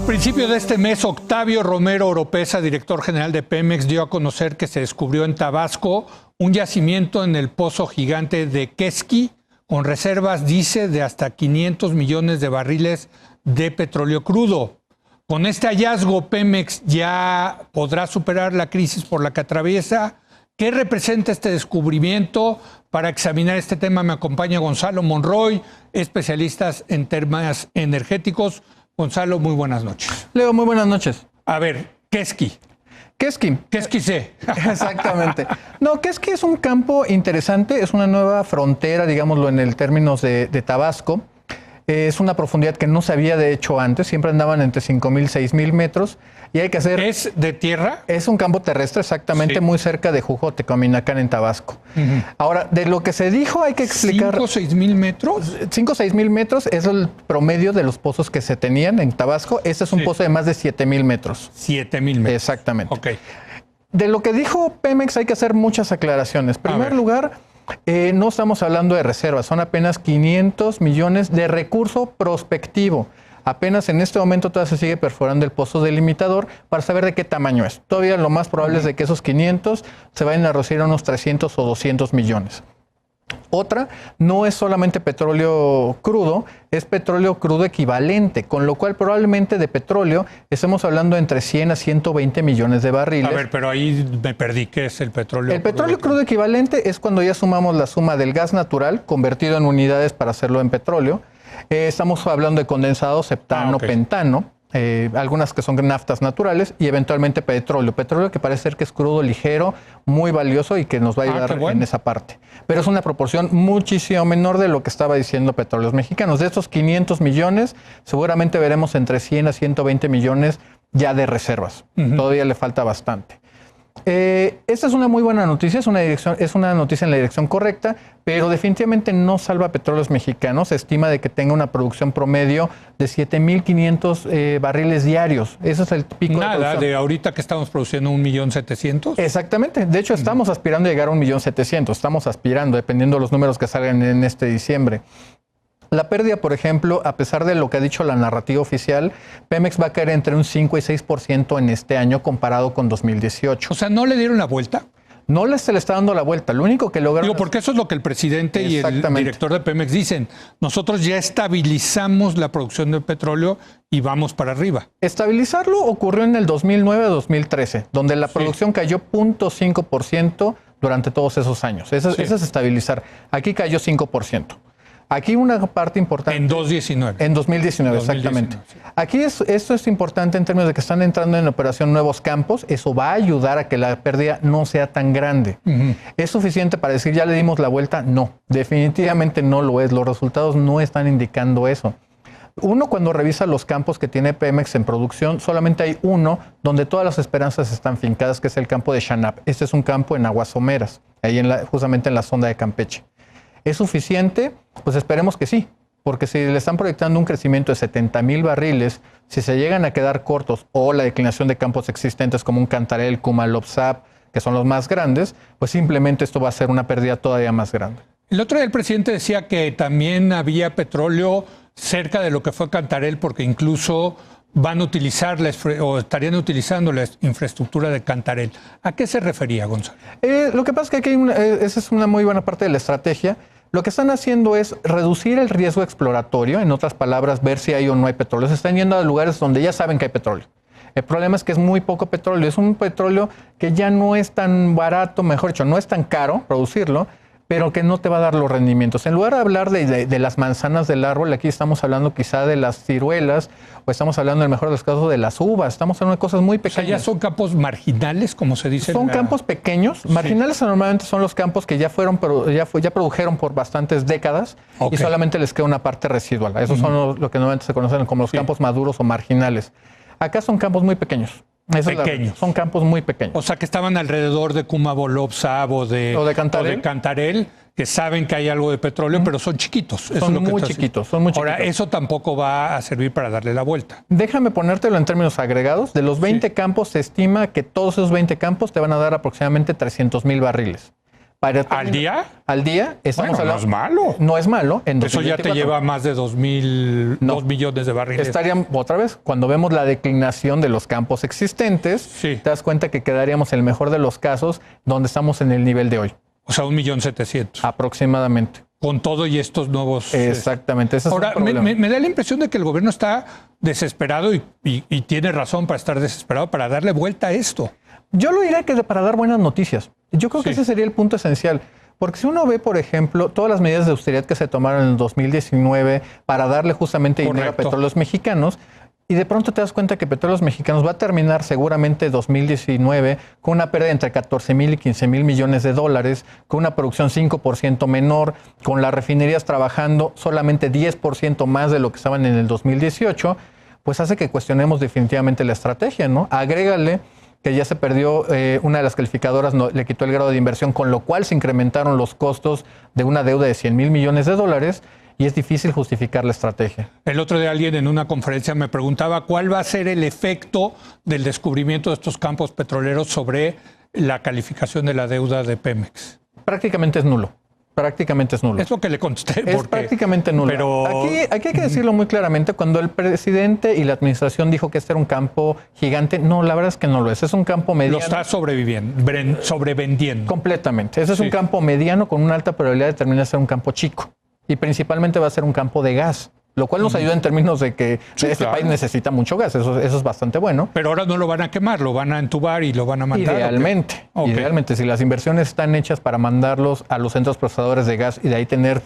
A principios de este mes, Octavio Romero Oropeza, director general de Pemex, dio a conocer que se descubrió en Tabasco un yacimiento en el pozo gigante de Quesqui, con reservas, dice, de hasta 500 millones de barriles de petróleo crudo. Con este hallazgo, Pemex ya podrá superar la crisis por la que atraviesa. ¿Qué representa este descubrimiento? Para examinar este tema me acompaña Gonzalo Monroy, especialista en temas energéticos. Gonzalo, muy buenas noches. Leo, muy buenas noches. A ver, Quesqui. Quesqui C. Exactamente. No, Quesqui es un campo interesante, es una nueva frontera, digámoslo, en el términos de Tabasco. Es una profundidad que no se había de hecho antes, siempre andaban entre 5.000 y 6.000 metros. Y hay que hacer... ¿Es de tierra? Es un campo terrestre, exactamente, sí, muy cerca de Jujote, Cominacán, en Tabasco. Ahora, de lo que se dijo hay que explicar... ¿5 o 6.000 metros? 5 o 6.000 metros es el promedio de los pozos que se tenían en Tabasco. Este es un pozo de más de 7.000 metros. 7.000 metros. Exactamente. Ok. De lo que dijo Pemex hay que hacer muchas aclaraciones. En primer lugar, no estamos hablando de reservas, son apenas 500 millones de recurso prospectivo. Apenas en este momento todavía se sigue perforando el pozo delimitador para saber de qué tamaño es. Todavía lo más probable es de que esos 500 se vayan a reducir a unos 300 o 200 millones. Otra, no es solamente petróleo crudo, es petróleo crudo equivalente, con lo cual probablemente de petróleo estemos hablando entre 100 a 120 millones de barriles. A ver, pero ahí me perdí. ¿Qué es el petróleo? El petróleo crudo equivalente es cuando ya sumamos la suma del gas natural convertido en unidades para hacerlo en petróleo. Estamos hablando de condensado, septano, pentano, algunas que son naftas naturales y eventualmente petróleo. Petróleo que parece ser que es crudo ligero, muy valioso y que nos va a ayudar en esa parte. Pero es una proporción muchísimo menor de lo que estaba diciendo Petróleos Mexicanos. De estos 500 millones, seguramente veremos entre 100 a 120 millones ya de reservas. Todavía le falta bastante. Esta es una muy buena noticia, es una noticia en la dirección correcta, pero definitivamente no salva a Petróleos Mexicanos. Se estima de que tenga una producción promedio de 7.500 barriles diarios. Ese es el pico de producción. Nada, de ahorita que estamos produciendo 1.700.000. Exactamente. De hecho, estamos aspirando a llegar a 1.700.000. Estamos aspirando, dependiendo de los números que salgan en este diciembre. La pérdida, por ejemplo, a pesar de lo que ha dicho la narrativa oficial, Pemex va a caer entre un 5 y 6% en este año comparado con 2018. O sea, ¿no le dieron la vuelta? No se le está dando la vuelta. Lo único que lograron... Digo, porque eso es lo que el presidente y el director de Pemex dicen. Nosotros ya estabilizamos la producción de petróleo y vamos para arriba. Estabilizarlo ocurrió en el 2009-2013, donde la producción cayó 0.5% durante todos esos años. Eso es estabilizar. Aquí cayó 5%. Aquí una parte importante... En 2019. En 2019, exactamente. Sí. Aquí esto es importante en términos de que están entrando en operación nuevos campos. Eso va a ayudar a que la pérdida no sea tan grande. ¿Es suficiente para decir ya le dimos la vuelta? No, definitivamente no lo es. Los resultados no están indicando eso. Uno, cuando revisa los campos que tiene Pemex en producción, solamente hay uno donde todas las esperanzas están fincadas, que es el campo de Xanap. Este es un campo en aguas someras, ahí justamente en la sonda de Campeche. ¿Es suficiente? Pues esperemos que sí, porque si le están proyectando un crecimiento de 70.000 barriles, si se llegan a quedar cortos o la declinación de campos existentes como un Cantarell, Kumalopsap, que son los más grandes, pues simplemente esto va a ser una pérdida todavía más grande. El otro día el presidente decía que también había petróleo cerca de lo que fue Cantarell, porque incluso van a utilizar o estarían utilizando la infraestructura de Cantarell. ¿A qué se refería, Gonzalo? Lo que pasa es que aquí esa es una muy buena parte de la estrategia. Lo que están haciendo es reducir el riesgo exploratorio, en otras palabras, ver si hay o no hay petróleo. Se están yendo a lugares donde ya saben que hay petróleo. El problema es que es muy poco petróleo. Es un petróleo que ya no es tan barato, mejor dicho, no es tan caro producirlo, pero que no te va a dar los rendimientos. En lugar de hablar de las manzanas del árbol, aquí estamos hablando quizá de las ciruelas, o estamos hablando, en el mejor de los casos, de las uvas. Estamos hablando de cosas muy pequeñas. O sea, ya son campos marginales, como se dice. Son campos pequeños. Marginales normalmente son los campos que ya produjeron por bastantes décadas y solamente les queda una parte residual. Esos son lo que normalmente se conocen como los campos maduros o marginales. Acá son campos muy pequeños. Son campos muy pequeños. O sea, que estaban alrededor de Kumalopsap o de Cantarell, que saben que hay algo de petróleo, pero son chiquitos. Son muy chiquitos. Ahora, eso tampoco va a servir para darle la vuelta. Déjame ponértelo en términos agregados. De los 20 campos, se estima que todos esos 20 campos te van a dar aproximadamente 300.000 barriles. ¿Al día? Al día. Bueno, no es malo. No es malo. Eso ya te lleva más de 2 millones de barriles. Estarían, otra vez, cuando vemos la declinación de los campos existentes, sí, te das cuenta que quedaríamos en el mejor de los casos donde estamos en el nivel de hoy. O sea, 1.700.000. Aproximadamente. Con todo y estos nuevos... Exactamente. Ese ahora, es un problema. me da la impresión de que el gobierno está desesperado y tiene razón para estar desesperado, para darle vuelta a esto. Yo lo diría que para dar buenas noticias. Yo creo que ese sería el punto esencial. Porque si uno ve, por ejemplo, todas las medidas de austeridad que se tomaron en el 2019 para darle justamente dinero a Petróleos Mexicanos, y de pronto te das cuenta que Petróleos Mexicanos va a terminar seguramente 2019 con una pérdida entre 14,000 y 15,000 millones de dólares, con una producción 5% menor, con las refinerías trabajando solamente 10% más de lo que estaban en el 2018, pues hace que cuestionemos definitivamente la estrategia, ¿no? Agrégale que ya se perdió una de las calificadoras, le quitó el grado de inversión, con lo cual se incrementaron los costos de una deuda de 100,000 millones de dólares y es difícil justificar la estrategia. El otro día alguien en una conferencia me preguntaba cuál va a ser el efecto del descubrimiento de estos campos petroleros sobre la calificación de la deuda de Pemex. Prácticamente es nulo. Prácticamente es nulo. Es lo que le contesté. Es prácticamente nulo. Pero... Aquí hay que decirlo muy claramente. Cuando el presidente y la administración dijo que este era un campo gigante, no, la verdad es que no lo es. Es un campo mediano. Lo está sobrevendiendo. Completamente. Ese es un campo mediano con una alta probabilidad de terminar de ser un campo chico. Y principalmente va a ser un campo de gas. Lo cual nos ayuda en términos de que este país necesita mucho gas. Eso es bastante bueno. Pero ahora no lo van a quemar, lo van a entubar y lo van a mandar. Idealmente. Okay. Idealmente, si las inversiones están hechas para mandarlos a los centros procesadores de gas y de ahí tener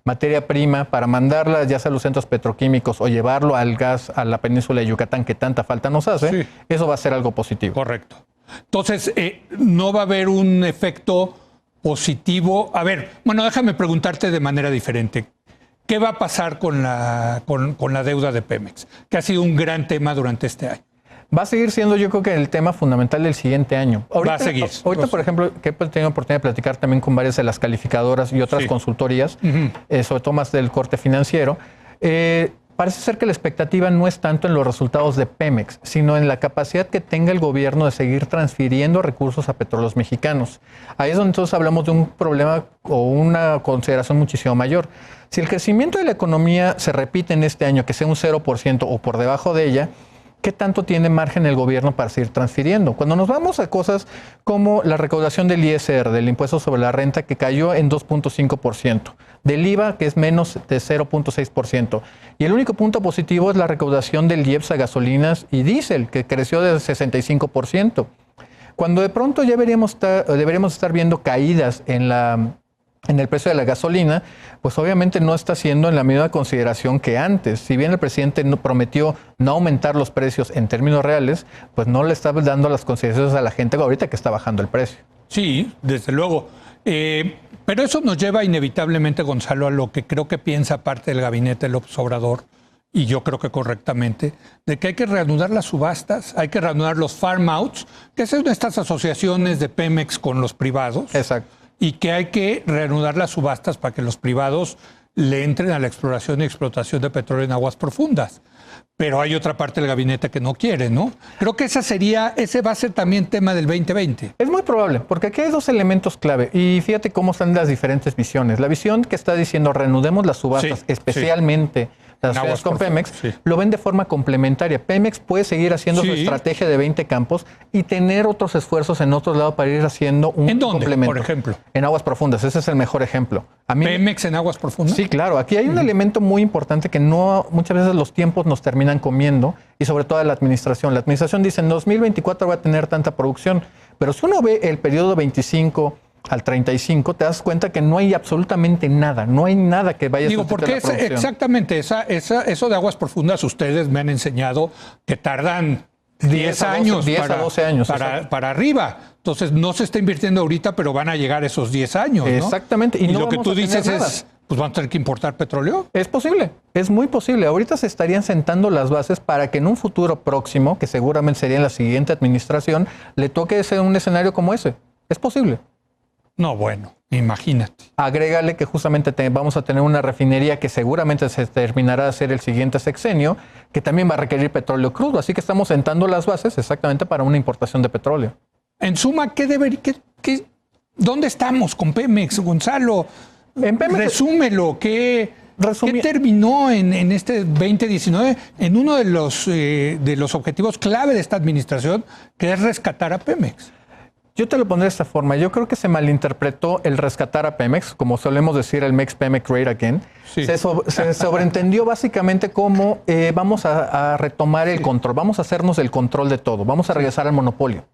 materia prima para mandarla ya sea a los centros petroquímicos o llevarlo al gas a la península de Yucatán que tanta falta nos hace, eso va a ser algo positivo. Correcto. Entonces, no va a haber un efecto positivo. A ver, bueno, déjame preguntarte de manera diferente. ¿Qué va a pasar con la deuda de Pemex? Que ha sido un gran tema durante este año. Va a seguir siendo, yo creo que el tema fundamental del siguiente año. Va a seguir. Ahorita, por ejemplo, que he tenido oportunidad de platicar también con varias de las calificadoras y otras consultorías, sobre todo más del corte financiero, parece ser que la expectativa no es tanto en los resultados de Pemex, sino en la capacidad que tenga el gobierno de seguir transfiriendo recursos a Petróleos Mexicanos. Ahí es donde entonces hablamos de un problema o una consideración muchísimo mayor. Si el crecimiento de la economía se repite en este año, que sea un 0% o por debajo de ella, ¿qué tanto tiene margen el gobierno para seguir transfiriendo? Cuando nos vamos a cosas como la recaudación del ISR, del impuesto sobre la renta, que cayó en 2.5%, del IVA, que es menos de 0.6%, y el único punto positivo es la recaudación del IEPS a gasolinas y diésel, que creció de 65%. Cuando de pronto ya deberíamos estar viendo caídas en el precio de la gasolina, pues obviamente no está siendo en la misma consideración que antes. Si bien el presidente prometió no aumentar los precios en términos reales, pues no le está dando las consideraciones a la gente ahorita que está bajando el precio. Sí, desde luego. Pero eso nos lleva inevitablemente, Gonzalo, a lo que creo que piensa parte del gabinete López Obrador, y yo creo que correctamente, de que hay que reanudar las subastas, hay que reanudar los farm outs, que son estas asociaciones de Pemex con los privados. Exacto. Y que hay que reanudar las subastas para que los privados le entren a la exploración y explotación de petróleo en aguas profundas. Pero hay otra parte del gabinete que no quiere, ¿no? Creo que ese va a ser también tema del 2020. Es muy probable, porque aquí hay dos elementos clave. Y fíjate cómo están las diferentes visiones. La visión que está diciendo reanudemos las subastas, especialmente las asociadas con Pemex, lo ven de forma complementaria. Pemex puede seguir haciendo su estrategia de 20 campos y tener otros esfuerzos en otros lados para ir haciendo un ¿En dónde, complemento. por ejemplo? En aguas profundas, ese es el mejor ejemplo. ¿Pemex en aguas profundas? Sí, claro. Aquí hay un elemento muy importante que muchas veces los tiempos nos terminan comiendo y sobre todo la administración. La administración dice en 2024 va a tener tanta producción, pero si uno ve el periodo 25 al 35, te das cuenta que no hay absolutamente nada, no hay nada que vaya a sustituir la producción. Exactamente, eso de aguas profundas, ustedes me han enseñado que tardan 10 años, 10 a 12 años para arriba. Entonces no se está invirtiendo ahorita, pero van a llegar esos 10 años, ¿no? Exactamente. Y no lo que tú dices es, pues van a tener que importar petróleo. Es posible, es muy posible. Ahorita se estarían sentando las bases para que en un futuro próximo, que seguramente sería en la siguiente administración, le toque un escenario como ese. Es posible. No, bueno, imagínate. Agrégale que justamente vamos a tener una refinería que seguramente se terminará de hacer el siguiente sexenio, que también va a requerir petróleo crudo. Así que estamos sentando las bases exactamente para una importación de petróleo. En suma, ¿Dónde estamos con Pemex, Gonzalo? Resúmelo, ¿qué terminó en este 2019 en uno de los objetivos clave de esta administración, que es rescatar a Pemex? Yo te lo pondré de esta forma. Yo creo que se malinterpretó el rescatar a Pemex, como solemos decir, el Makes Pemex Great Again. Sí. Se sobreentendió básicamente como vamos a retomar el control, vamos a hacernos el control de todo, vamos a regresar al monopolio.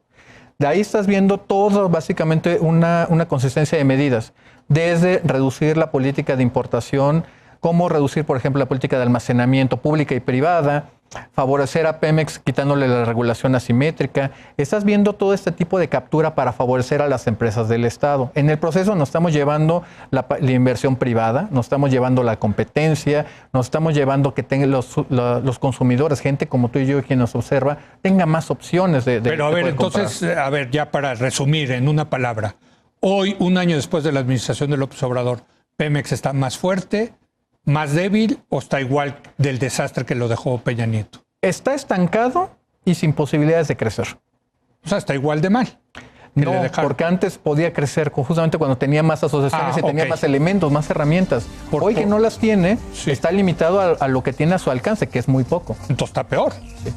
De ahí estás viendo todo, básicamente una consistencia de medidas, desde reducir la política de importación, cómo reducir, por ejemplo, la política de almacenamiento pública y privada, favorecer a Pemex quitándole la regulación asimétrica. Estás viendo todo este tipo de captura para favorecer a las empresas del Estado. En el proceso nos estamos llevando la inversión privada, nos estamos llevando la competencia, nos estamos llevando que tengan los consumidores, gente como tú y yo, quien nos observa, tenga más opciones de Pero a ver, entonces, ya para resumir en una palabra, hoy, un año después de la administración de López Obrador, ¿Pemex está más fuerte, más débil o está igual del desastre que lo dejó Peña Nieto? Está estancado y sin posibilidades de crecer. O sea, está igual de mal. No, porque antes podía crecer justamente cuando tenía más asociaciones y tenía más elementos, más herramientas. Hoy que no las tiene, está limitado a lo que tiene a su alcance, que es muy poco. Entonces está peor. Sí.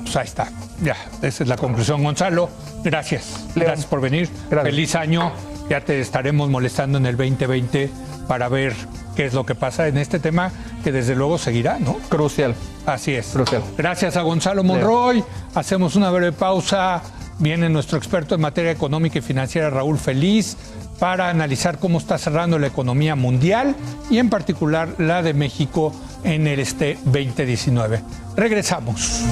Pues ahí está. Ya, esa es la conclusión. Gonzalo, gracias. León. Gracias por venir. Gracias. Feliz año. Ya te estaremos molestando en el 2020 para ver qué es lo que pasa en este tema, que desde luego seguirá, ¿no? Crucial. Así es. Crucial. Gracias a Gonzalo Monroy. Hacemos una breve pausa. Viene nuestro experto en materia económica y financiera, Raúl Feliz, para analizar cómo está cerrando la economía mundial y en particular la de México en el 2019. Regresamos.